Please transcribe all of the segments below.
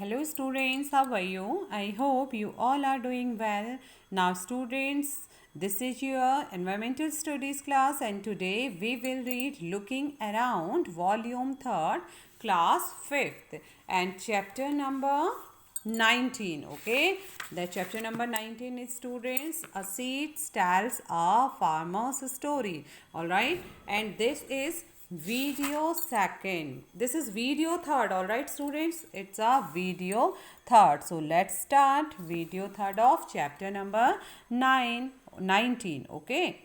Hello students, how are you? I hope you all are doing well. Now students, this is your environmental studies class and today we will read Looking Around volume 3rd class 5th and chapter number 19. Okay, the chapter number 19 is students a seed tells a farmer's story. All right, and this is video second. This is video third. All right students, it's a video third. So let's start video third of chapter number 19. Okay,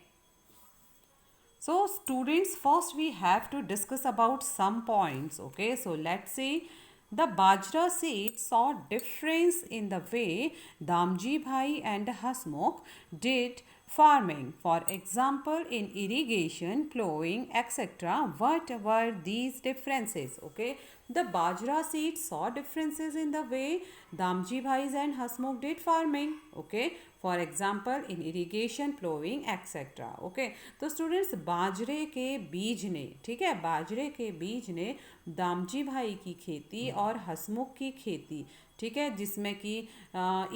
so students, first we have to discuss about some points. Okay, so let's see. The Bajra seed saw difference in the way Damji Bhai and Hasmukh did farming. For example, in irrigation, plowing, etc. What were these differences? Okay, the Bajra seed saw differences in the way Damji Bhai and Hasmukh did farming. Okay, for example in irrigation ploughing etcetera. Okay, तो students बाजरे के बीज ने, ठीक है, बाजरे के बीज ने दामजी भाई की खेती और हसमुख की खेती, ठीक है, जिसमें कि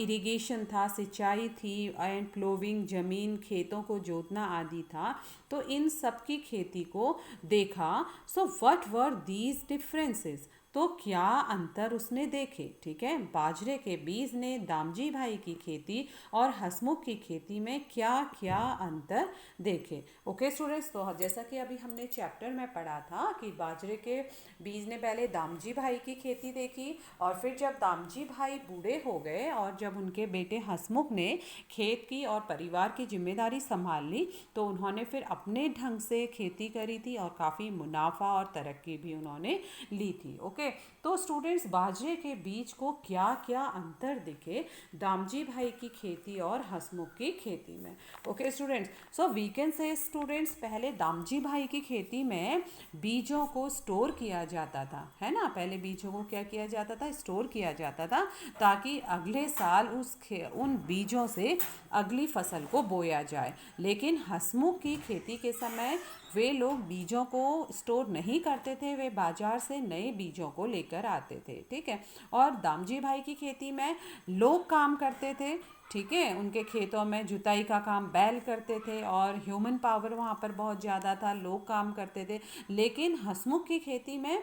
इरिगेशन था, सिंचाई थी एंड प्लोविंग, ज़मीन खेतों को जोतना आदि था, तो इन सब की खेती को देखा. So what were these differences, तो क्या अंतर उसने देखे. ठीक है, बाजरे के बीज ने दामजी भाई की खेती और हसमुख की खेती में क्या क्या अंतर देखे. ओके स्टूडेंट्स, तो जैसा कि अभी हमने चैप्टर में पढ़ा था कि बाजरे के बीज ने पहले दामजी भाई की खेती देखी और फिर जब दामजी भाई बूढ़े हो गए और जब उनके बेटे हसमुख ने खेत की और परिवार की जिम्मेदारी संभाल ली तो उन्होंने फिर अपने ढंग से खेती करी थी और काफ़ी मुनाफा और तरक्की भी उन्होंने ली थी. ओके, तो स्टूडेंट्स बाजरे के बीज को क्या क्या अंतर दिखे दामजी भाई की खेती और हसमुख की खेती में. Okay students, so we can say students पहले दामजी भाई की खेती में बीजों को स्टोर किया जाता था, है ना. पहले बीजों को क्या किया जाता था, स्टोर किया जाता था ताकि अगले साल उन बीजों से अगली फसल को बोया जाए. लेकिन हसमुख की खेती के समय वे लोग बीजों को स्टोर नहीं करते थे, वे बाजार से नए बीजों को लेकर आते थे. ठीक है, और दामजी भाई की खेती में लोग काम करते थे. ठीक है, उनके खेतों में जुताई का काम बैल करते थे और ह्यूमन पावर वहाँ पर बहुत ज़्यादा था, लोग काम करते थे. लेकिन हसमुख की खेती में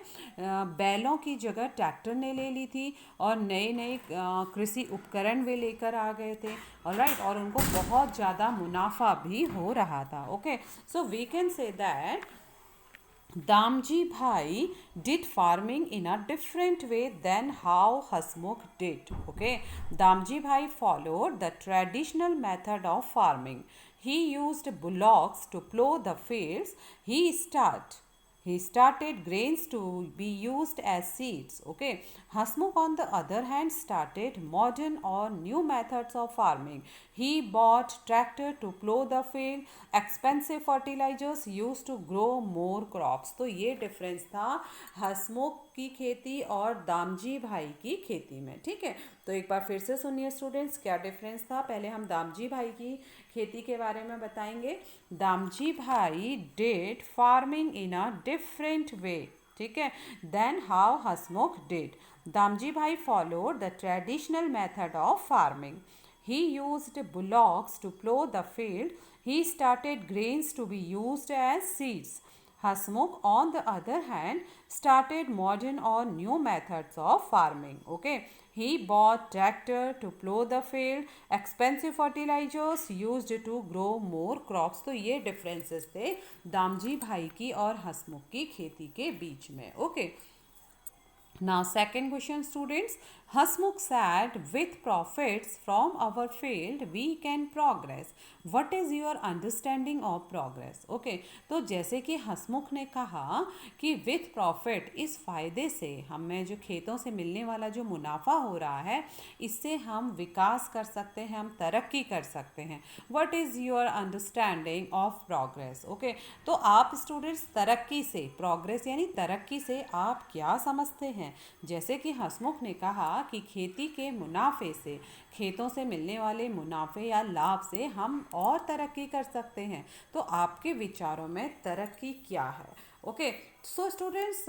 बैलों की जगह ट्रैक्टर ने ले ली थी और नए नए कृषि उपकरण वे लेकर आ गए थे. ऑलराइट, और उनको बहुत ज़्यादा मुनाफा भी हो रहा था. Okay, so we can say that Damji Bhai did farming in a different way than how Hasmukh did. Okay, Damji Bhai followed the traditional method of farming. He used bullocks to plow the fields. He started grains to be used as seeds. Okay, Hasmukh on the other hand started modern or new methods of farming. He bought tractor to plow the field, expensive fertilizers used to grow more crops. तो ये difference था हसमुख की खेती और दामजी भाई की खेती में. ठीक है, तो एक बार फिर से सुनिए स्टूडेंट्स, क्या डिफरेंस था. पहले हम दामजी भाई की खेती के बारे में बताएंगे. Damji bhai did farming in a different way, ठीक है, then how Hasmukh did. Damji bhai followed the traditional method of farming. He used bullocks to plow the field. He started grains to be used as seeds. Hasmukh, on the other hand, started modern or new methods of farming. Okay, he bought tractor to plow the field, expensive fertilizers used to grow more crops. तो ये differences थे दामजी भाई की और हसमुख की खेती के बीच में. Okay. Now second question students, Hasmukh said with profits from our field we can progress. What is your understanding of progress? Okay, तो जैसे कि हसमुख ने कहा कि with profit, इस फ़ायदे से हमें जो खेतों से मिलने वाला जो मुनाफा हो रहा है इससे हम विकास कर सकते हैं, हम तरक्की कर सकते हैं. What is your understanding of progress? Okay, तो आप स्टूडेंट्स तरक्की से, प्रोग्रेस यानी तरक्की से आप क्या समझते हैं. जैसे कि हसमुख ने कहा कि खेती के मुनाफे से, खेतों से मिलने वाले मुनाफे या लाभ से हम और तरक्की कर सकते हैं. तो आपके विचारों में तरक्की क्या है. Okay, so students,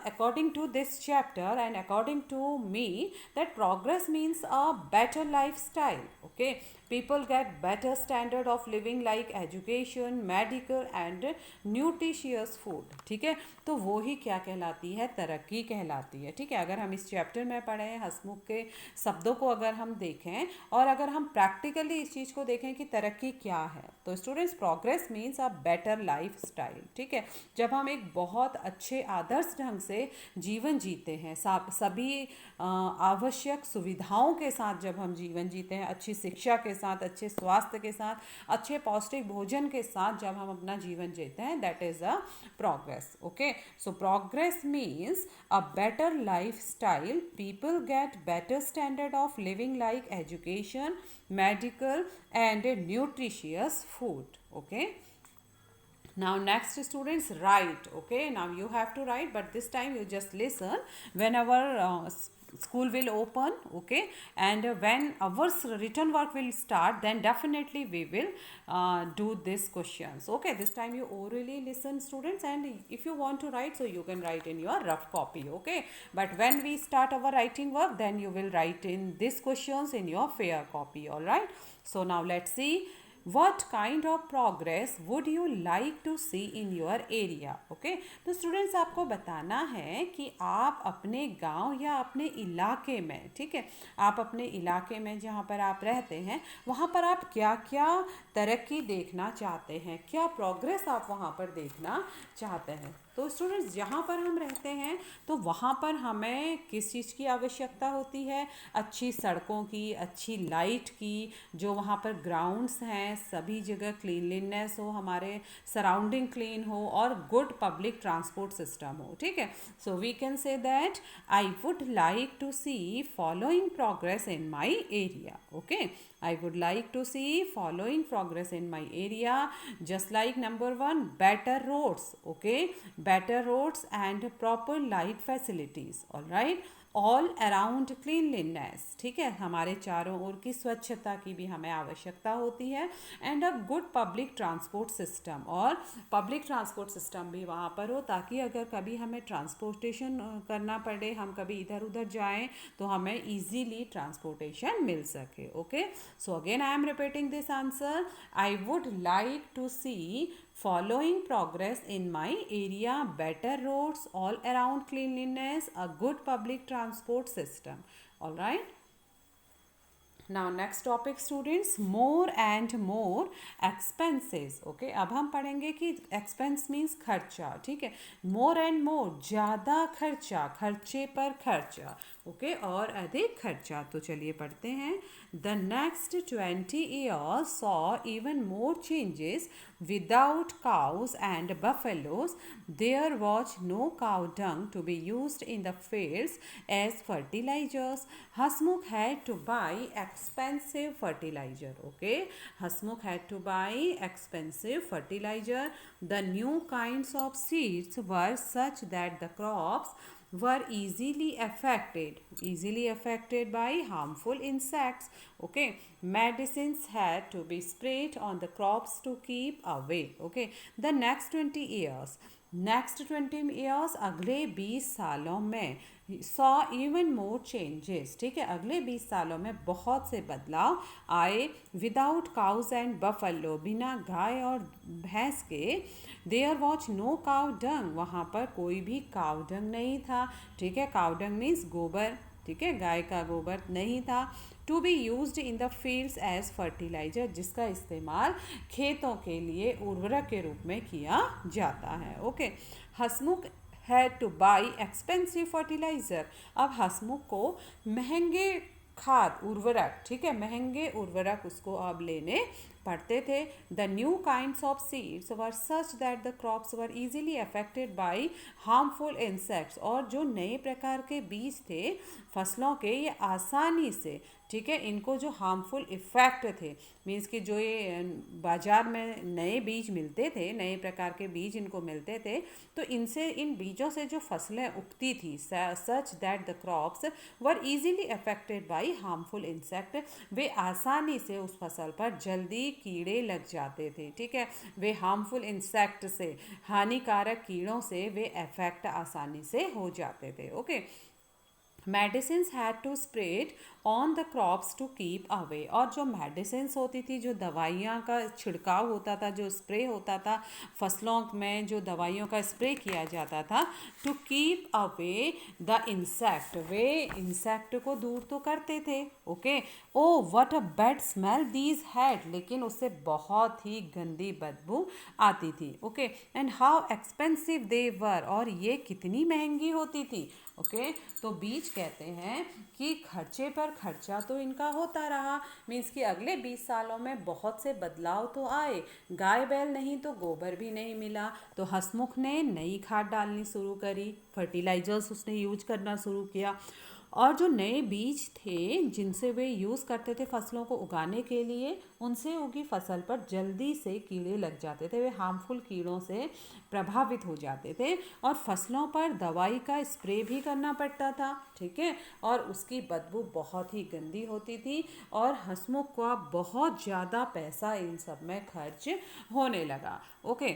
according to this chapter and according to me, that progress means a better lifestyle. Okay, people get better standard of living like education, medical and nutritious food. ठीक है, तो वो ही क्या कहलाती है, तरक्की कहलाती है. ठीक है, अगर हम इस चैप्टर में पढ़े हसमुख के शब्दों को अगर हम देखें और अगर हम प्रैक्टिकली इस चीज़ को देखें कि तरक्की क्या है, तो students progress means a better life style. ठीक है, जब हम एक बहुत अच्छे आदर्श ढंग से जीवन जीते हैं, सभी आवश्यक सुविधाओं के साथ जब हम जीवन जीते हैं, अच्छी शिक्षा के साथ, अच्छे स्वास्थ्य के साथ, अच्छे पौष्टिक भोजन के साथ जब हम अपना जीवन जीते हैं, that is a progress. Okay, so progress means a better lifestyle. People get better standard of living like education, medical and nutritious food. Okay, now next students write. Okay, now you have to write, but this time you just listen whenever school will open. Okay, and when our written work will start, then definitely we will do these questions. Okay, this time you orally listen students, and if you want to write, so you can write in your rough copy. Okay, but when we start our writing work, then you will write in these questions in your fair copy. All right, so now let's see what kind of progress would you like to see in your area. Okay, तो students आपको बताना है कि आप अपने गांव या अपने इलाके में, ठीक है, आप अपने इलाके में जहाँ पर आप रहते हैं वहाँ पर आप क्या क्या तरक्की देखना चाहते हैं, क्या प्रोग्रेस आप वहाँ पर देखना चाहते हैं. तो स्टूडेंट्स जहाँ पर हम रहते हैं तो वहाँ पर हमें किस चीज़ की आवश्यकता होती है, अच्छी सड़कों की, अच्छी लाइट की, जो वहाँ पर ग्राउंड्स हैं सभी जगह क्लीनलीनेस हो, हमारे सराउंडिंग क्लीन हो और गुड पब्लिक ट्रांसपोर्ट सिस्टम हो. ठीक है, so we can say that I would like to see following progress in my area. Okay, I would like to see following progress in my area, just like number 1, better roads. Okay, better roads and proper light facilities. All right, all around cleanliness. ठीक है, हमारे चारों ओर की स्वच्छता की भी हमें आवश्यकता होती है. And a good public transport system, और पब्लिक ट्रांसपोर्ट सिस्टम भी वहाँ पर हो ताकि अगर कभी हमें ट्रांसपोर्टेशन करना पड़े, हम कभी इधर उधर जाएं तो हमें इजीली ट्रांसपोर्टेशन मिल सके. Okay, so again I am repeating this answer. I would like to see following progress in my area: better roads, all around cleanliness, a good public transport system. All right, now next topic students, more and more expenses. Okay, अब हम पढ़ेंगे कि expense means खर्चा. ठीक है, more and more ज़्यादा खर्चा, खर्चे पर खर्चा. ओके, और अधिक खर्चा. तो चलिए पढ़ते हैं. The next 20 years saw even more changes. Without cows and buffaloes, there was no cow dung to be used in the fields as fertilizers. Hasmukh had to buy expensive fertilizer. Okay, Hasmukh had to buy expensive fertilizer. The new kinds of seeds were such that the crops were easily affected by harmful insects. Okay, medicines had to be sprayed on the crops to keep away. Okay, the next 20 years, अगले 20 सालों में saw even more changes. ठीक है, अगले 20 सालों में बहुत से बदलाव आए. विदाउट काउज एंड बफलो, बिना गाय और भैंस के. There was no cow dung, वहाँ पर कोई भी काउ डंग नहीं था. ठीक है, काउ डंग मीन्स गोबर. ठीक है, गाय का गोबर नहीं था. To be used in the fields as fertiliser, जिसका इस्तेमाल खेतों के लिए उर्वरक के रूप में किया जाता है. Okay, Hasmukh had two by expensive fertiliser. अब हसमुख को महंगे खाद उर्वरक, ठीक है, महंगे उर्वरक उसको अब लेने पढ़ते थे. The new kinds of seeds were such that the crops were easily affected by harmful insects, और जो नए प्रकार के बीज थे फसलों के, ये आसानी से, ठीक है, इनको जो हार्मफुल इफ़ेक्ट थे, मीन्स कि जो ये बाज़ार में नए बीज मिलते थे, नए प्रकार के बीज इनको मिलते थे, तो इनसे, इन बीजों से जो फसलें उगती थी, such that the crops were easily affected by harmful insect, वे आसानी से उस फसल पर जल्दी कीड़े लग जाते थे, ठीक है। वे हार्मफुल इंसेक्ट से, हानिकारक कीड़ों से वे अफेक्ट आसानी से हो जाते थे, okay. Medicines had to spread on the crops to keep away, और जो मेडिसिन्स होती थी, जो दवाइयाँ का छिड़काव होता था, जो स्प्रे होता था फसलों में, जो दवाइयों का स्प्रे किया जाता था to keep away the insect, वे इंसेक्ट को दूर तो करते थे, okay. Oh what a bad smell these had, लेकिन उससे बहुत ही गंदी बदबू आती थी, okay. And how expensive they were, और ये कितनी महंगी होती थी, ओके। तो बीज कहते हैं कि खर्चे पर खर्चा तो इनका होता रहा, मीन्स कि अगले 20 सालों में बहुत से बदलाव तो आए। गाय बैल नहीं तो गोबर भी नहीं मिला, तो हंसमुख ने नई खाद डालनी शुरू करी, फर्टिलाइजर्स उसने यूज करना शुरू किया, और जो नए बीज थे जिनसे वे यूज़ करते थे फसलों को उगाने के लिए, उनसे उगी फसल पर जल्दी से कीड़े लग जाते थे, वे हार्मफुल कीड़ों से प्रभावित हो जाते थे, और फसलों पर दवाई का स्प्रे भी करना पड़ता था, ठीक है। और उसकी बदबू बहुत ही गंदी होती थी, और हंसमुख का बहुत ज़्यादा पैसा इन सब में खर्च होने लगा, okay.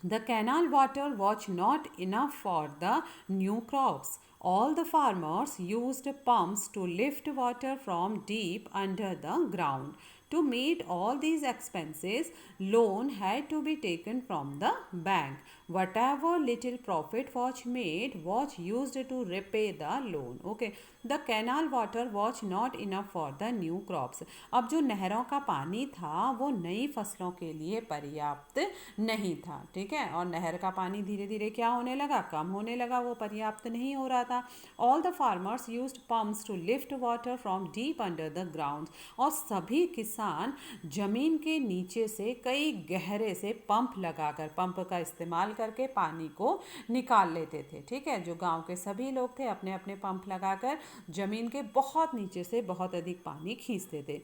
The canal water was not enough for the new crops. All the farmers used pumps to lift water from deep under the ground. To meet all these expenses, loan had to be taken from the bank. Whatever little profit was made was used to repay the loan. Okay. The canal water was not enough for the new crops. अब जो नहरों का पानी था वो नई फसलों के लिए पर्याप्त नहीं था, ठीक है। और नहर का पानी धीरे धीरे क्या होने लगा, कम होने लगा, वो पर्याप्त नहीं हो रहा था। All the farmers used pumps to lift water from deep under the ground, और सभी किसान जमीन के नीचे से कई गहरे से पंप लगाकर, पंप का इस्तेमाल करके पानी को निकाल लेते थे, ठीक है। जो गांव के सभी लोग थे अपने अपने पंप लगाकर जमीन के बहुत नीचे से बहुत अधिक पानी खींचते थे।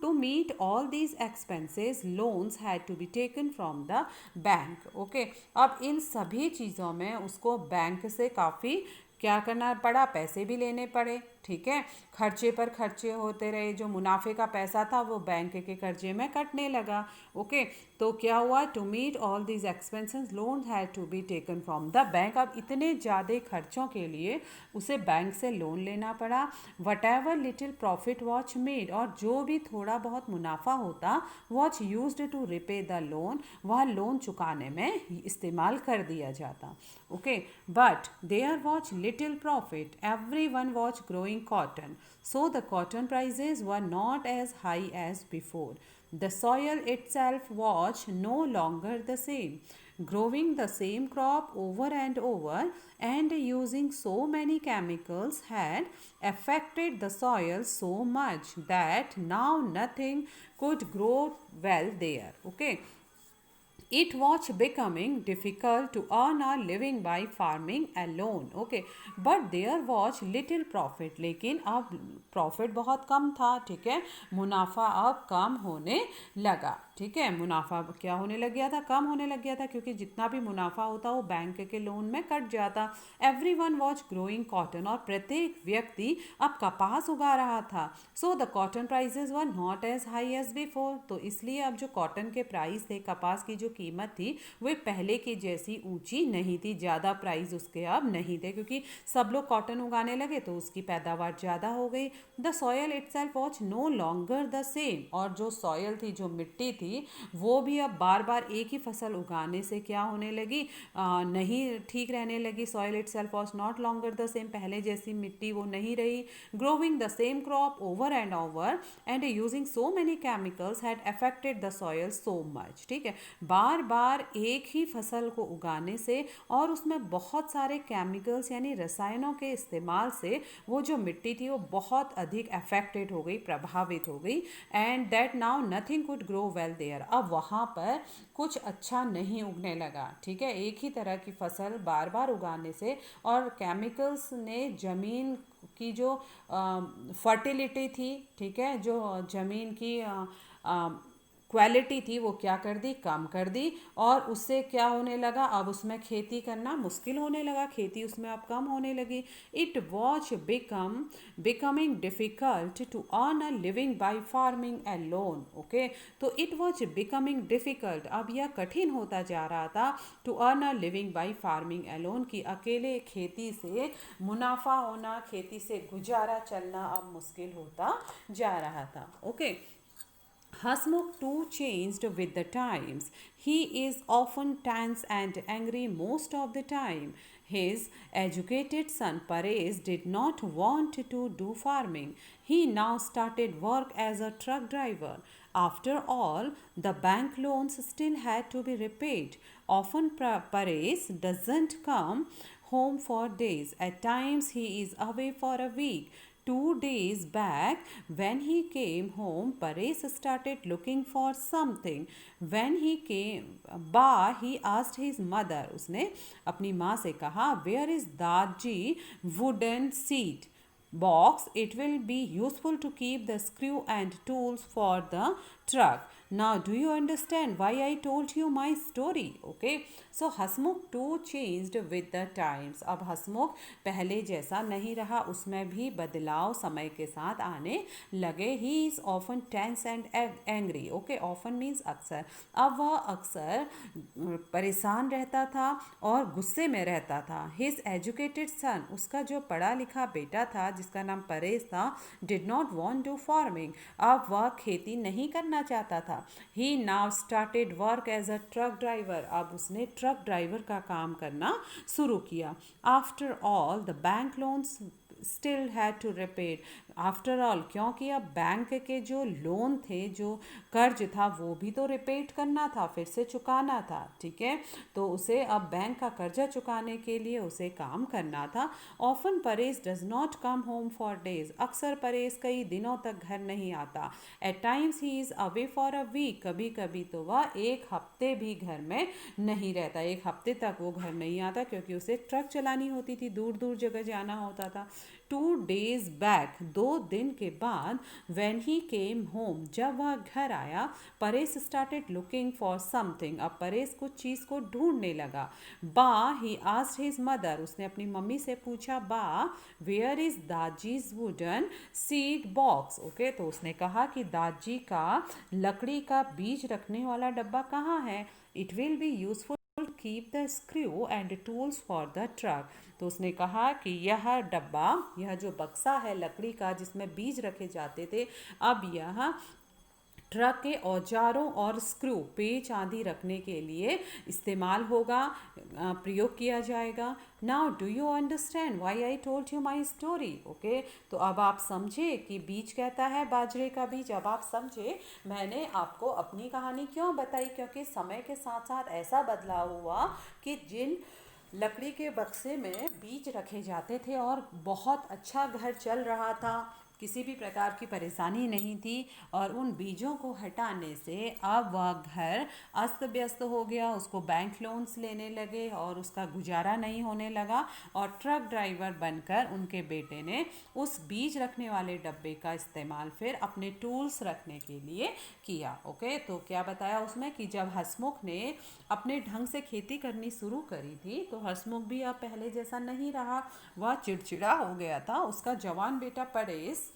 To meet all these expenses, loans had to be taken from the bank, okay। अब इन सभी चीज़ों में उसको बैंक से काफ़ी क्या करना पड़ा, पैसे भी लेने पड़े, ठीक है। खर्चे पर खर्चे होते रहे, जो मुनाफे का पैसा था वो बैंक के कर्जे में कटने लगा, ओके। तो क्या हुआ, to meet all these expenses loan had to be taken from the bank. अब इतने ज़्यादा खर्चों के लिए उसे बैंक से लोन लेना पड़ा। Whatever little profit watch made, और जो भी थोड़ा बहुत मुनाफा होता watch used to repay the loan, वह लोन चुकाने में इस्तेमाल कर दिया जाता, okay. But there watch little profit, everyone watch growing cotton, so the cotton prices were not as high as before. The soil itself was no longer the same. Growing the same crop over and over and using so many chemicals had affected the soil so much that now nothing could grow well there, okay। It was becoming difficult to earn a living by farming alone, okay। But there was little profit, लेकिन अब profit बहुत कम था, ठीक है। मुनाफा अब कम होने लगा, ठीक है। मुनाफा क्या होने लग गया था, कम होने लग गया था, क्योंकि जितना भी मुनाफा होता वो बैंक के लोन में कट जाता। एवरीवन वाज ग्रोइंग कॉटन, और प्रत्येक व्यक्ति अब कपास उगा रहा था। So the cotton prices were not as high as before, तो इसलिए अब जो कॉटन के प्राइस थे, कपास की जो कीमत थी, वे पहले की जैसी ऊंची नहीं थी, ज़्यादा प्राइस उसके अब नहीं थे, क्योंकि सब लोग कॉटन उगाने लगे तो उसकी पैदावार ज़्यादा हो गई। The soil itself was no longer the same, और जो सॉयल थी, जो मिट्टी थी, वो भी अब बार बार एक ही फसल उगाने से क्या होने लगी, नहीं ठीक रहने लगी। Soil itself was not longer the same, पहले जैसी मिट्टी वो नहीं रही। Growing the same crop over and using so many chemicals had affected the soil so much, ठीक है। बार बार एक ही फसल को उगाने से और उसमें बहुत सारे केमिकल्स यानी रसायनों के इस्तेमाल से वो जो मिट्टी थी वो बहुत अधिक अफेक्टेड हो गई, प्रभावित हो गई। And that now nothing could grow well there, अब वहाँ पर कुछ अच्छा नहीं उगने लगा, ठीक है। एक ही तरह की फसल बार बार उगाने से और केमिकल्स ने ज़मीन की जो फर्टिलिटी थी, ठीक है, जो ज़मीन की क्वालिटी थी वो क्या कर दी, कम कर दी, और उससे क्या होने लगा, अब उसमें खेती करना मुश्किल होने लगा, खेती उसमें अब कम होने लगी. It was becoming difficult to earn a living by farming alone. Okay, तो इट वॉज बिकमिंग डिफ़िकल्ट, अब यह कठिन होता जा रहा था, to earn a living by farming alone, कि अकेले खेती से मुनाफा होना, खेती से गुजारा चलना अब मुश्किल होता जा रहा था. Okay. Hasmukh too changed with the times. He is often tense and angry most of the time. His educated son Perez did not want to do farming. He now started work as a truck driver. After all, the bank loans still had to be repaid. Often Perez doesn't come home for days. At times, he is away for a week. 2 days back, when he came home, Perez started looking for something. When he came, he asked his mother. उसने अपनी माँ से कहा, where is दादी wooden seat box? It will be useful to keep the screw and tools for the truck. Now, do you understand why I told you my story? Okay. So, Hasmukh too changed with the times. अब हसमुख पहले जैसा नहीं रहा, उसमें भी बदलाव समय के साथ आने लगे. He is often tense and angry. Okay, often means अक्सर. अब वह अक्सर परेशान रहता था और गुस्से में रहता था. His educated son, उसका जो पढ़ा लिखा बेटा था जिसका नाम परेश था, did not want to farming. अब वह खेती नहीं करना चाहता था. He now started work as a truck driver. अब उसने ट्रक ड्राइवर का काम करना शुरू किया. After all, the bank loans still had to repay. After all, क्योंकि अब बैंक के जो लोन थे, जो कर्ज था, वो भी तो रिपेट करना था, फिर से चुकाना था. ठीक है, तो उसे अब बैंक का कर्जा चुकाने के लिए उसे काम करना था. Often Paresh does not come home for days. अक्सर परेश कई दिनों तक घर नहीं आता. At times he is away for a week. कभी कभी तो वह एक हफ्ते भी घर में नहीं रहता. एक हफ्ते तक वो घर नहीं आता क्योंकि उसे ट्रक चलानी होती थी, दूर दूर जगह जाना होता था. 2 days back, 2 दिन के बाद, when he came home, जब वह घर आया, Paresh started looking for something. अब परेश कुछ चीज़ को ढूंढने लगा. he asked his mother. उसने अपनी मम्मी से पूछा, where is दाजी's wooden seed box? Okay, तो उसने कहा कि दाजी का लकड़ी का बीज रखने वाला डब्बा कहाँ है. It will be useful to keep the screw and tools for the truck. तो उसने कहा कि यह डब्बा, यह जो बक्सा है लकड़ी का जिसमें बीज रखे जाते थे, अब यह ट्रक के औजारों और स्क्रू, पेच आदि रखने के लिए इस्तेमाल होगा, प्रयोग किया जाएगा. Now do you understand why I told you my story. Okay, तो अब आप समझे कि बीज कहता है बाजरे का बीज. अब आप समझे मैंने आपको अपनी कहानी क्यों बताई, क्योंकि समय के साथ साथ ऐसा बदलाव हुआ कि जिन लकड़ी के बक्से में बीज रखे जाते थे और बहुत अच्छा घर चल रहा था, किसी भी प्रकार की परेशानी नहीं थी, और उन बीजों को हटाने से अब वह घर अस्त व्यस्त हो गया. उसको बैंक लोन्स लेने लगे और उसका गुजारा नहीं होने लगा, और ट्रक ड्राइवर बनकर उनके बेटे ने उस बीज रखने वाले डब्बे का इस्तेमाल फिर अपने टूल्स रखने के लिए किया. ओके, तो क्या बताया उसमें कि जब हसमुख ने अपने ढंग से खेती करनी शुरू करी थी, तो हसमुख भी अब पहले जैसा नहीं रहा, वह चिड़चिड़ा हो गया था. उसका जवान बेटा परेश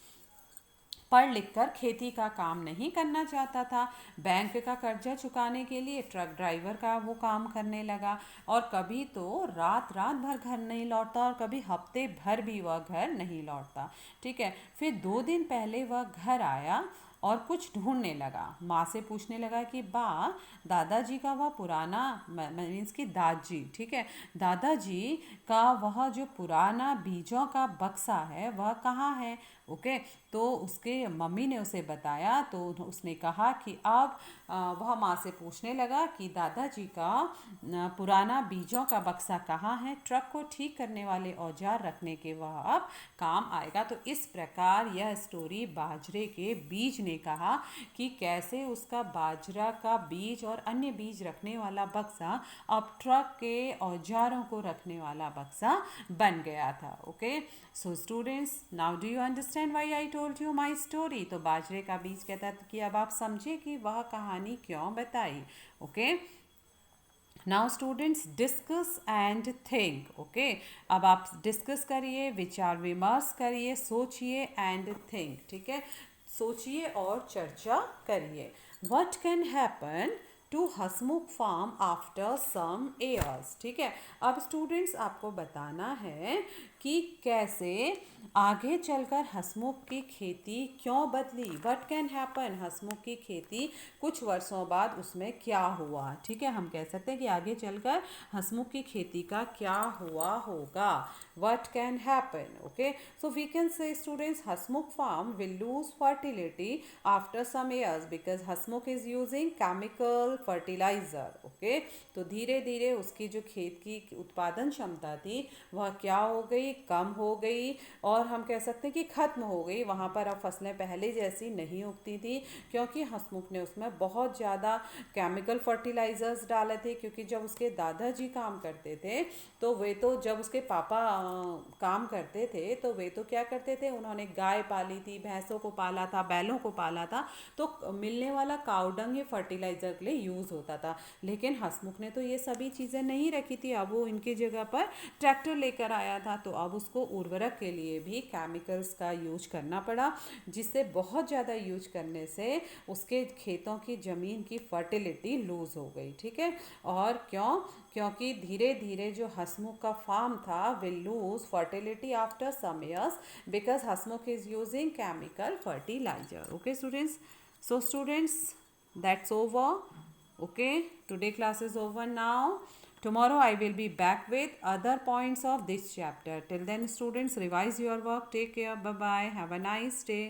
पढ़ लिख कर खेती का काम नहीं करना चाहता था. बैंक का कर्जा चुकाने के लिए ट्रक ड्राइवर का वो काम करने लगा, और कभी तो रात रात भर घर नहीं लौटता, और कभी हफ्ते भर भी वह घर नहीं लौटता. ठीक है, फिर 2 दिन पहले वह घर आया और कुछ ढूंढने लगा. माँ से पूछने लगा कि दादाजी का वह पुराना, मीन्स कि दादी, ठीक है, दादाजी का वह जो पुराना बीजों का बक्सा है वह कहाँ है. ओके, तो उसके मम्मी ने उसे बताया, तो उसने कहा कि अब वह माँ से पूछने लगा कि दादाजी का पुराना बीजों का बक्सा कहाँ है. ट्रक को ठीक करने वाले औजार रखने के वह अब काम आएगा. तो इस प्रकार यह स्टोरी बाजरे के बीज ने कहा कि कैसे उसका बाजरा का बीज और अन्य बीज रखने वाला बक्सा अब ट्रक के औजारों को रखने वाला बक्सा बन गया था. Okay, so students, now do you understand why I told you my story. तो बाजरे का बीज कहता था कि अब आप समझे कि वह कहानी क्यों बताई. Okay, now students discuss and think. Okay, अब आप डिस्कस करिए, विचार विमर्श करिए, सोचिए एंड थिंक. ठीक है, सोचिए और चर्चा करिए. What can happen to Hasmukh farm after some years. ठीक है, अब स्टूडेंट्स आपको बताना है कि कैसे आगे चलकर हसमुख की खेती क्यों बदली. व्हाट कैन हैपन, हसमुख की खेती कुछ वर्षों बाद उसमें क्या हुआ. ठीक है, हम कह सकते हैं कि आगे चलकर हसमुख की खेती का क्या हुआ होगा. What can happen. Okay, so we can say students Hasmukh farm will lose fertility after some years because Hasmukh is using chemical fertiliser. Okay, तो धीरे धीरे उसकी जो खेत की उत्पादन क्षमता थी वह क्या हो गई, कम हो गई, और हम कह सकते हैं कि ख़त्म हो गई. वहाँ पर अब फसलें पहले जैसी नहीं उगती थी क्योंकि हसमुख ने उसमें बहुत ज़्यादा केमिकल फर्टिलाइजर्स डाले थे. क्योंकि जब उसके दादाजी काम करते थे तो वे तो जब उसके पापा काम करते थे तो वे तो क्या करते थे, उन्होंने गाय पाली थी, भैंसों को पाला था, बैलों को पाला था, तो मिलने वाला काउडंग ये फर्टिलाइज़र के लिए यूज़ होता था. लेकिन हसमुख ने तो ये सभी चीज़ें नहीं रखी थी. अब वो इनकी जगह पर ट्रैक्टर लेकर आया था, तो अब उसको उर्वरक के लिए भी केमिकल्स का यूज करना पड़ा, जिससे बहुत ज़्यादा यूज करने से उसके खेतों की ज़मीन की फर्टिलिटी लूज हो गई. ठीक है, और क्यों, क्योंकि धीरे धीरे जो हसमुख का फार्म था will lose fertility after some years because Hasmukh is using chemical fertiliser. Okay students, so students, that's over. Okay, today class is over now. Tomorrow I will be back with other points of this chapter. Till then students, revise your work. Take care. Bye bye. Have a nice day.